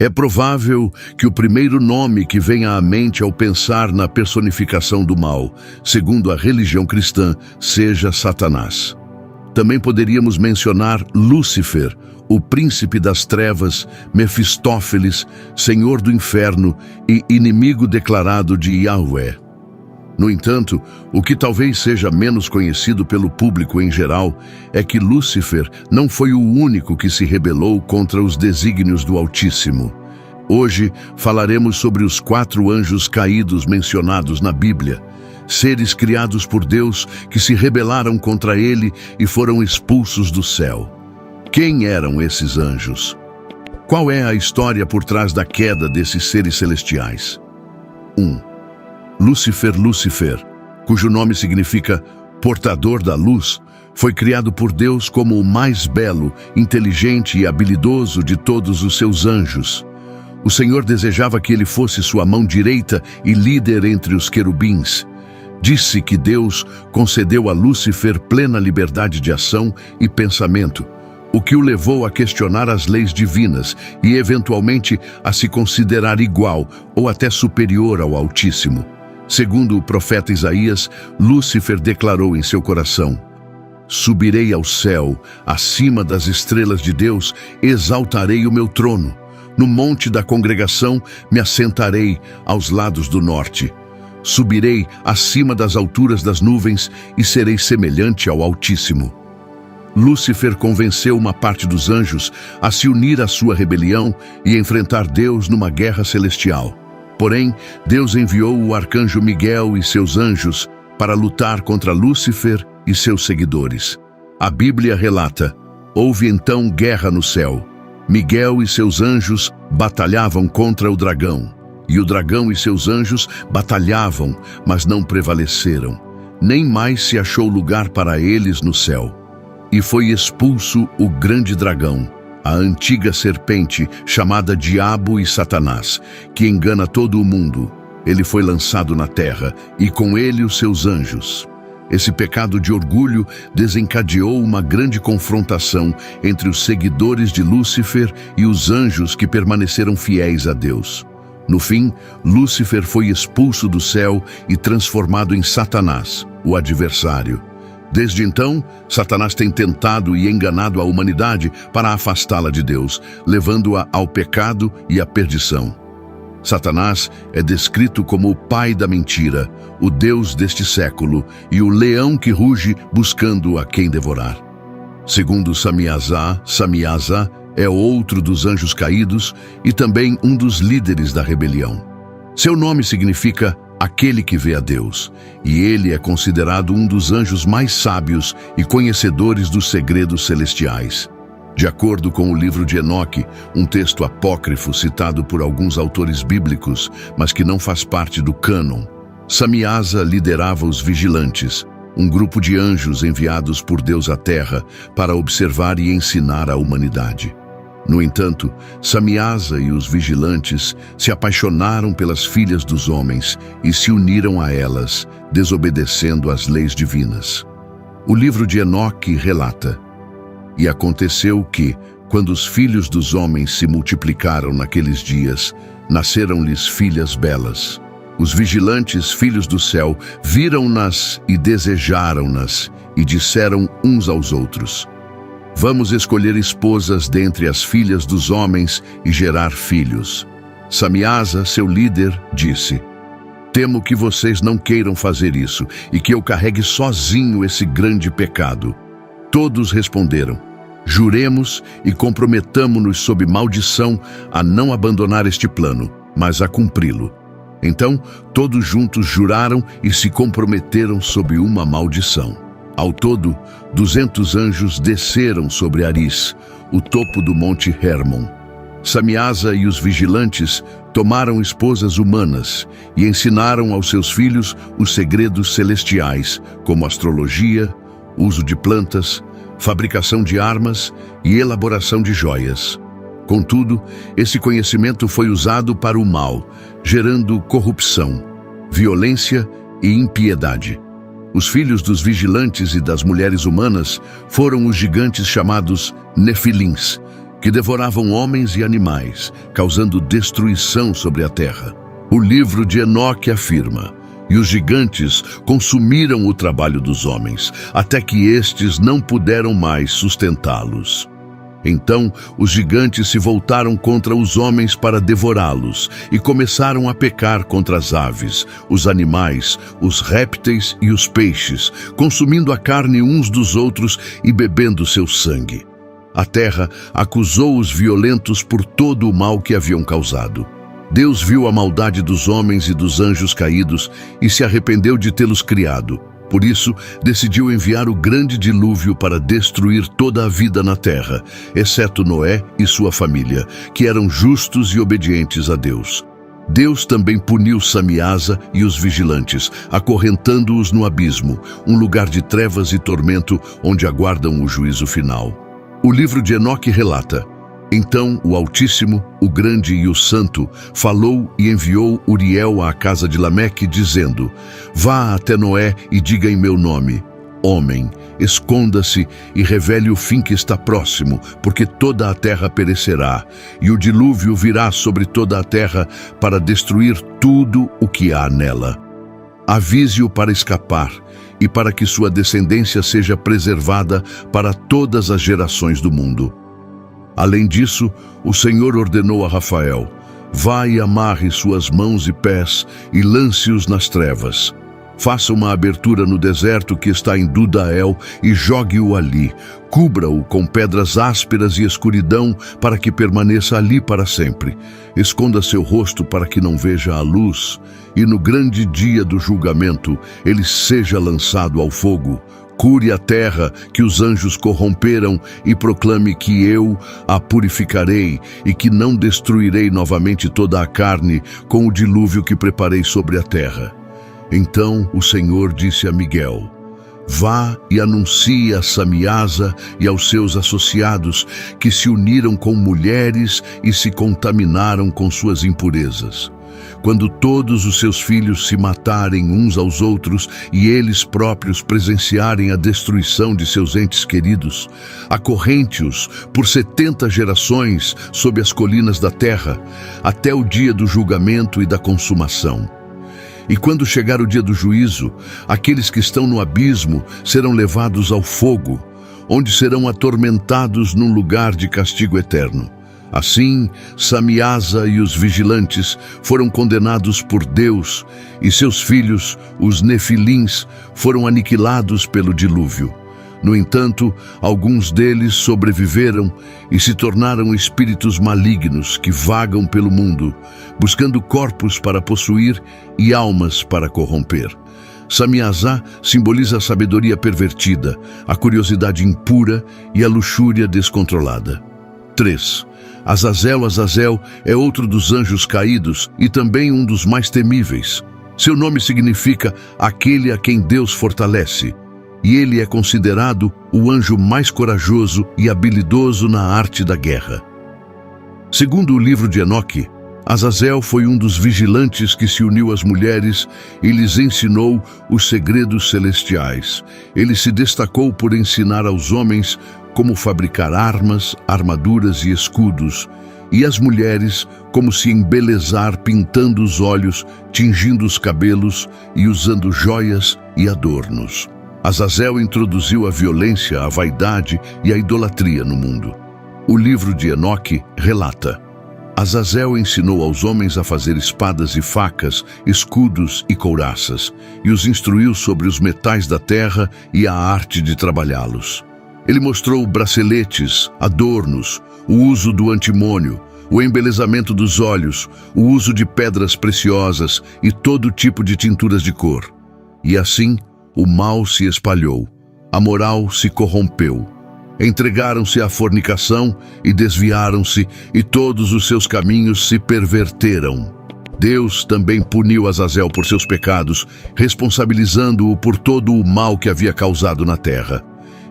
É provável que o primeiro nome que venha à mente ao pensar na personificação do mal, segundo a religião cristã, seja Satanás. Também poderíamos mencionar Lúcifer, o príncipe das trevas, Mefistófeles, senhor do inferno e inimigo declarado de Yahweh. No entanto, o que talvez seja menos conhecido pelo público em geral é que Lúcifer não foi o único que se rebelou contra os desígnios do Altíssimo. Hoje falaremos sobre os 4 anjos caídos mencionados na Bíblia, seres criados por Deus que se rebelaram contra ele e foram expulsos do céu. Quem eram esses anjos? Qual é a história por trás da queda desses seres celestiais? 1. Lúcifer, cujo nome significa portador da luz, foi criado por Deus como o mais belo, inteligente e habilidoso de todos os seus anjos. O Senhor desejava que ele fosse sua mão direita e líder entre os querubins. Disse que Deus concedeu a Lúcifer plena liberdade de ação e pensamento, o que o levou a questionar as leis divinas e, eventualmente, a se considerar igual ou até superior ao Altíssimo. Segundo o profeta Isaías, Lúcifer declarou em seu coração: "Subirei ao céu, acima das estrelas de Deus, exaltarei o meu trono. No monte da congregação me assentarei aos lados do norte. Subirei acima das alturas das nuvens e serei semelhante ao Altíssimo." Lúcifer convenceu uma parte dos anjos a se unir à sua rebelião e enfrentar Deus numa guerra celestial. Porém, Deus enviou o arcanjo Miguel e seus anjos para lutar contra Lúcifer e seus seguidores. A Bíblia relata: houve então guerra no céu. Miguel e seus anjos batalhavam contra o dragão, e o dragão e seus anjos batalhavam, mas não prevaleceram. Nem mais se achou lugar para eles no céu. E foi expulso o grande dragão, a antiga serpente chamada Diabo e Satanás, que engana todo o mundo. Ele foi lançado na terra, e com ele os seus anjos. Esse pecado de orgulho desencadeou uma grande confrontação entre os seguidores de Lúcifer e os anjos que permaneceram fiéis a Deus. No fim, Lúcifer foi expulso do céu e transformado em Satanás, o adversário. Desde então, Satanás tem tentado e enganado a humanidade para afastá-la de Deus, levando-a ao pecado e à perdição. Satanás é descrito como o pai da mentira, o Deus deste século e o leão que ruge buscando a quem devorar. Segundo Samiasa é outro dos anjos caídos e também um dos líderes da rebelião. Seu nome significa aquele que vê a Deus, e ele é considerado um dos anjos mais sábios e conhecedores dos segredos celestiais. De acordo com o livro de Enoque, um texto apócrifo citado por alguns autores bíblicos, mas que não faz parte do cânon, Samiasa liderava os vigilantes, um grupo de anjos enviados por Deus à Terra para observar e ensinar a humanidade. No entanto, Samiasa e os vigilantes se apaixonaram pelas filhas dos homens e se uniram a elas, desobedecendo às leis divinas. O livro de Enoque relata: "E aconteceu que, quando os filhos dos homens se multiplicaram naqueles dias, nasceram-lhes filhas belas. Os vigilantes, filhos do céu, viram-nas e desejaram-nas, e disseram uns aos outros: Vamos escolher esposas dentre as filhas dos homens e gerar filhos. Samiasa, seu líder, disse: Temo que vocês não queiram fazer isso e que eu carregue sozinho esse grande pecado. Todos responderam: Juremos e comprometamo-nos sob maldição a não abandonar este plano, mas a cumpri-lo. Então, todos juntos juraram e se comprometeram sob uma maldição. Ao todo, 200 anjos desceram sobre Aris, o topo do monte Hermon. Samiasa e os vigilantes tomaram esposas humanas e ensinaram aos seus filhos os segredos celestiais, como astrologia, uso de plantas, fabricação de armas e elaboração de joias. Contudo, esse conhecimento foi usado para o mal, gerando corrupção, violência e impiedade. Os filhos dos vigilantes e das mulheres humanas foram os gigantes chamados Nefilins, que devoravam homens e animais, causando destruição sobre a terra. O livro de Enoque afirma: e os gigantes consumiram o trabalho dos homens, até que estes não puderam mais sustentá-los. Então os gigantes se voltaram contra os homens para devorá-los e começaram a pecar contra as aves, os animais, os répteis e os peixes, consumindo a carne uns dos outros e bebendo seu sangue. A terra acusou os violentos por todo o mal que haviam causado. Deus viu a maldade dos homens e dos anjos caídos e se arrependeu de tê-los criado. Por isso, decidiu enviar o grande dilúvio para destruir toda a vida na terra, exceto Noé e sua família, que eram justos e obedientes a Deus. Deus também puniu Samiasa e os vigilantes, acorrentando-os no abismo, um lugar de trevas e tormento onde aguardam o juízo final. O livro de Enoque relata: então o Altíssimo, o Grande e o Santo, falou e enviou Uriel à casa de Lameque, dizendo: vá até Noé e diga em meu nome: homem, esconda-se e revele o fim que está próximo, porque toda a terra perecerá, e o dilúvio virá sobre toda a terra para destruir tudo o que há nela. Avise-o para escapar, e para que sua descendência seja preservada para todas as gerações do mundo. Além disso, o Senhor ordenou a Rafael: vá e amarre suas mãos e pés e lance-os nas trevas. Faça uma abertura no deserto que está em Dudael e jogue-o ali. Cubra-o com pedras ásperas e escuridão para que permaneça ali para sempre. Esconda seu rosto para que não veja a luz. E no grande dia do julgamento, ele seja lançado ao fogo. Cure a terra que os anjos corromperam e proclame que eu a purificarei e que não destruirei novamente toda a carne com o dilúvio que preparei sobre a terra. Então o Senhor disse a Miguel: vá e anuncie a Samiasa e aos seus associados que se uniram com mulheres e se contaminaram com suas impurezas. Quando todos os seus filhos se matarem uns aos outros e eles próprios presenciarem a destruição de seus entes queridos, acorrente-os por 70 gerações sob as colinas da terra, até o dia do julgamento e da consumação. E quando chegar o dia do juízo, aqueles que estão no abismo serão levados ao fogo, onde serão atormentados num lugar de castigo eterno. Assim, Samiasa e os vigilantes foram condenados por Deus, e seus filhos, os Nefilins, foram aniquilados pelo dilúvio. No entanto, alguns deles sobreviveram e se tornaram espíritos malignos que vagam pelo mundo, buscando corpos para possuir e almas para corromper. Samiasa simboliza a sabedoria pervertida, a curiosidade impura e a luxúria descontrolada. 3. Azazel é outro dos anjos caídos e também um dos mais temíveis. Seu nome significa aquele a quem Deus fortalece, e ele é considerado o anjo mais corajoso e habilidoso na arte da guerra. Segundo o livro de Enoque, Azazel foi um dos vigilantes que se uniu às mulheres e lhes ensinou os segredos celestiais. Ele se destacou por ensinar aos homens como fabricar armas, armaduras e escudos, e às mulheres como se embelezar pintando os olhos, tingindo os cabelos e usando joias e adornos. Azazel introduziu a violência, a vaidade e a idolatria no mundo. O livro de Enoque relata: Azazel ensinou aos homens a fazer espadas e facas, escudos e couraças, e os instruiu sobre os metais da terra e a arte de trabalhá-los. Ele mostrou braceletes, adornos, o uso do antimônio, o embelezamento dos olhos, o uso de pedras preciosas e todo tipo de tinturas de cor. E assim, o mal se espalhou, a moral se corrompeu. Entregaram-se à fornicação e desviaram-se, e todos os seus caminhos se perverteram. Deus também puniu Azazel por seus pecados, responsabilizando-o por todo o mal que havia causado na terra.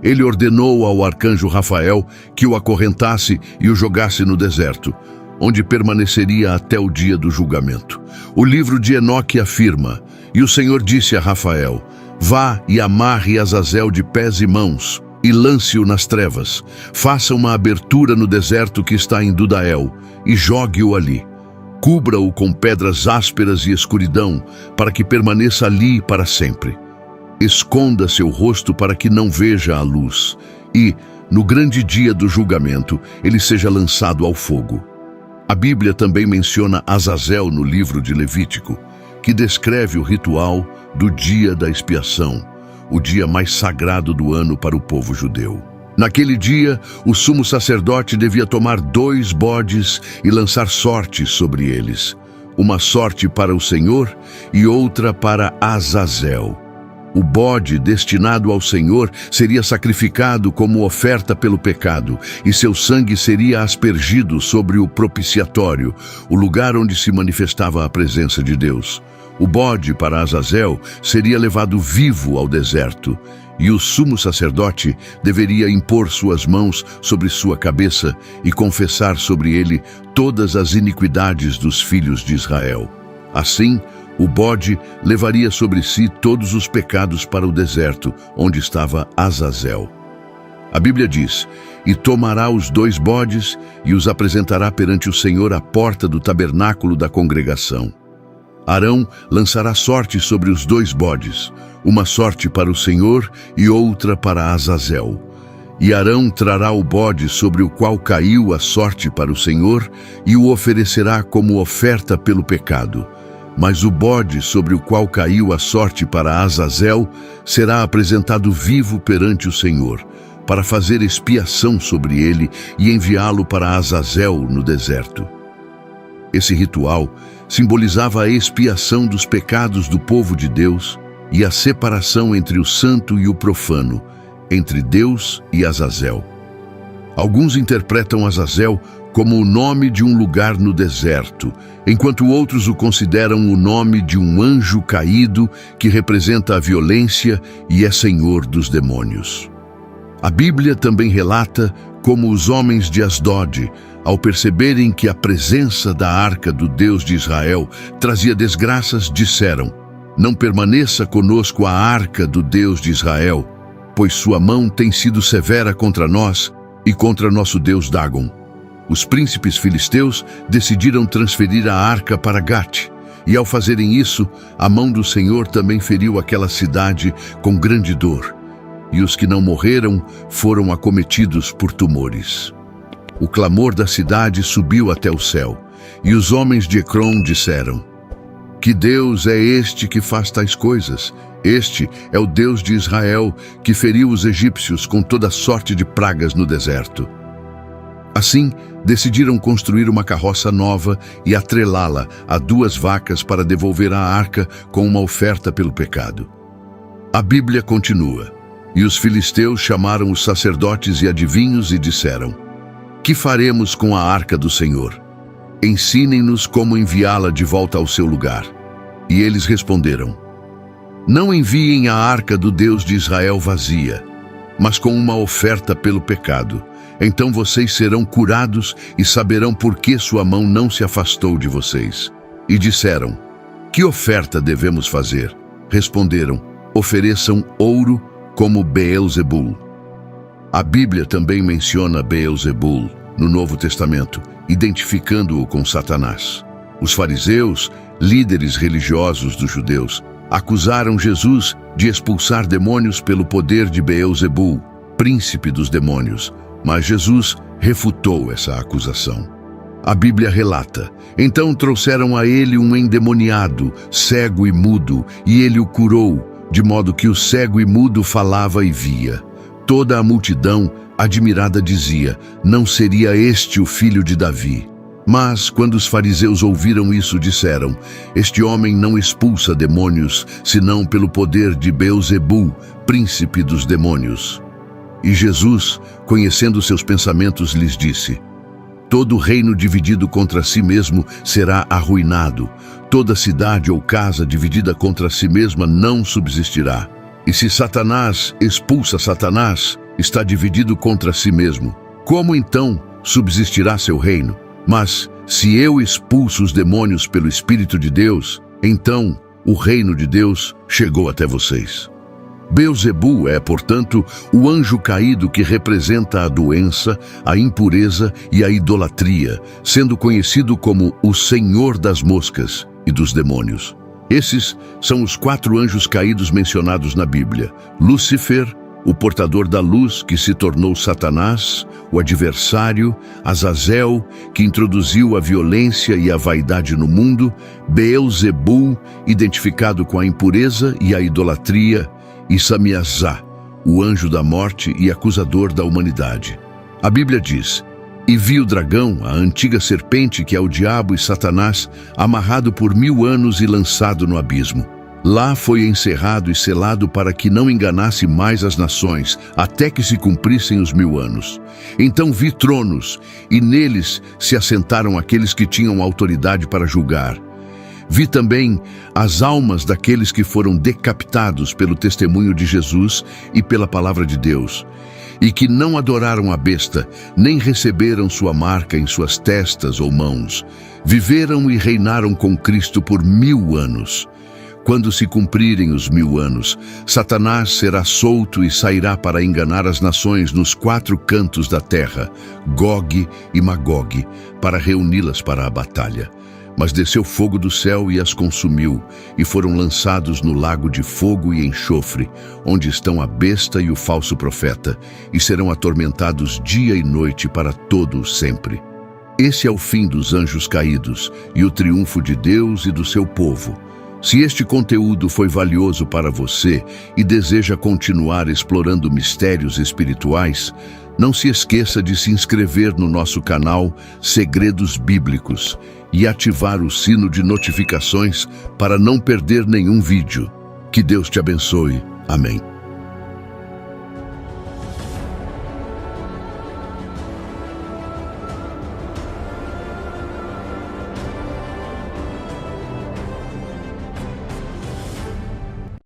Ele ordenou ao arcanjo Rafael que o acorrentasse e o jogasse no deserto, onde permaneceria até o dia do julgamento. O livro de Enoque afirma: e o Senhor disse a Rafael: vá e amarre Azazel de pés e mãos, e lance-o nas trevas. Faça uma abertura no deserto que está em Dudael e jogue-o ali. Cubra-o com pedras ásperas e escuridão, para que permaneça ali para sempre. Esconda seu rosto para que não veja a luz, e, no grande dia do julgamento, ele seja lançado ao fogo. A Bíblia também menciona Azazel no livro de Levítico, que descreve o ritual do dia da expiação, o dia mais sagrado do ano para o povo judeu. Naquele dia, o sumo sacerdote devia tomar 2 bodes e lançar sorte sobre eles, uma sorte para o Senhor e outra para Azazel. O bode destinado ao Senhor seria sacrificado como oferta pelo pecado, e seu sangue seria aspergido sobre o propiciatório, o lugar onde se manifestava a presença de Deus. O bode para Azazel seria levado vivo ao deserto, e o sumo sacerdote deveria impor suas mãos sobre sua cabeça e confessar sobre ele todas as iniquidades dos filhos de Israel. Assim, o bode levaria sobre si todos os pecados para o deserto, onde estava Azazel. A Bíblia diz: "E tomará os 2 bodes e os apresentará perante o Senhor à porta do tabernáculo da congregação. Arão lançará sorte sobre os 2 bodes, uma sorte para o Senhor e outra para Azazel. E Arão trará o bode sobre o qual caiu a sorte para o Senhor e o oferecerá como oferta pelo pecado. Mas o bode sobre o qual caiu a sorte para Azazel será apresentado vivo perante o Senhor, para fazer expiação sobre ele e enviá-lo para Azazel no deserto." Esse ritual simbolizava a expiação dos pecados do povo de Deus e a separação entre o santo e o profano, entre Deus e Azazel. Alguns interpretam Azazel como o nome de um lugar no deserto, enquanto outros o consideram o nome de um anjo caído que representa a violência e é senhor dos demônios. A Bíblia também relata como os homens de Asdod, ao perceberem que a presença da arca do Deus de Israel trazia desgraças, disseram: "Não permaneça conosco a arca do Deus de Israel, pois sua mão tem sido severa contra nós e contra nosso Deus Dagon." Os príncipes filisteus decidiram transferir a arca para Gate, e ao fazerem isso, a mão do Senhor também feriu aquela cidade com grande dor, e os que não morreram foram acometidos por tumores. O clamor da cidade subiu até o céu, e os homens de Ecrom disseram: "Que Deus é este que faz tais coisas? Este é o Deus de Israel, que feriu os egípcios com toda sorte de pragas no deserto." Assim, decidiram construir uma carroça nova e atrelá-la a 2 vacas para devolver a arca com uma oferta pelo pecado. A Bíblia continua: "E os filisteus chamaram os sacerdotes e adivinhos e disseram: Que faremos com a arca do Senhor? Ensinem-nos como enviá-la de volta ao seu lugar." E eles responderam: "Não enviem a arca do Deus de Israel vazia, mas com uma oferta pelo pecado. Então vocês serão curados e saberão por que sua mão não se afastou de vocês." E disseram: "Que oferta devemos fazer?" Responderam: "Ofereçam ouro como Beelzebul." A Bíblia também menciona Beelzebul no Novo Testamento, identificando-o com Satanás. Os fariseus, líderes religiosos dos judeus, acusaram Jesus de expulsar demônios pelo poder de Beelzebul, príncipe dos demônios, mas Jesus refutou essa acusação. A Bíblia relata: "Então trouxeram a ele um endemoniado, cego e mudo, e ele o curou, de modo que o cego e mudo falava e via. Toda a multidão, admirada, dizia: Não seria este o filho de Davi? Mas, quando os fariseus ouviram isso, disseram: Este homem não expulsa demônios, senão pelo poder de Beelzebul, príncipe dos demônios. E Jesus, conhecendo seus pensamentos, lhes disse: Todo reino dividido contra si mesmo será arruinado. Toda cidade ou casa dividida contra si mesma não subsistirá. E se Satanás expulsa Satanás, está dividido contra si mesmo. Como então subsistirá seu reino? Mas, se eu expulso os demônios pelo Espírito de Deus, então o reino de Deus chegou até vocês. Beelzebu é, portanto, o anjo caído que representa a doença, a impureza e a idolatria, sendo conhecido como o Senhor das moscas e dos demônios. Esses são os 4 anjos caídos mencionados na Bíblia: Lúcifer, o portador da luz, que se tornou Satanás, o adversário; Azazel, que introduziu a violência e a vaidade no mundo; Beelzebu, identificado com a impureza e a idolatria; e Samiazá, o anjo da morte e acusador da humanidade. A Bíblia diz: "E vi o dragão, a antiga serpente, que é o diabo e Satanás, amarrado por 1000 anos e lançado no abismo. Lá foi encerrado e selado para que não enganasse mais as nações, até que se cumprissem os 1000 anos. Então vi tronos, e neles se assentaram aqueles que tinham autoridade para julgar. Vi também as almas daqueles que foram decapitados pelo testemunho de Jesus e pela palavra de Deus, e que não adoraram a besta, nem receberam sua marca em suas testas ou mãos. Viveram e reinaram com Cristo por 1000 anos. Quando se cumprirem os 1000 anos, Satanás será solto e sairá para enganar as nações nos 4 cantos da terra, Gog e Magog, para reuni-las para a batalha. Mas desceu fogo do céu e as consumiu, e foram lançados no lago de fogo e enxofre, onde estão a besta e o falso profeta, e serão atormentados dia e noite para todo o sempre. Esse é o fim dos anjos caídos e o triunfo de Deus e do seu povo. Se este conteúdo foi valioso para você e deseja continuar explorando mistérios espirituais, não se esqueça de se inscrever no nosso canal Segredos Bíblicos e ativar o sino de notificações para não perder nenhum vídeo. Que Deus te abençoe. Amém.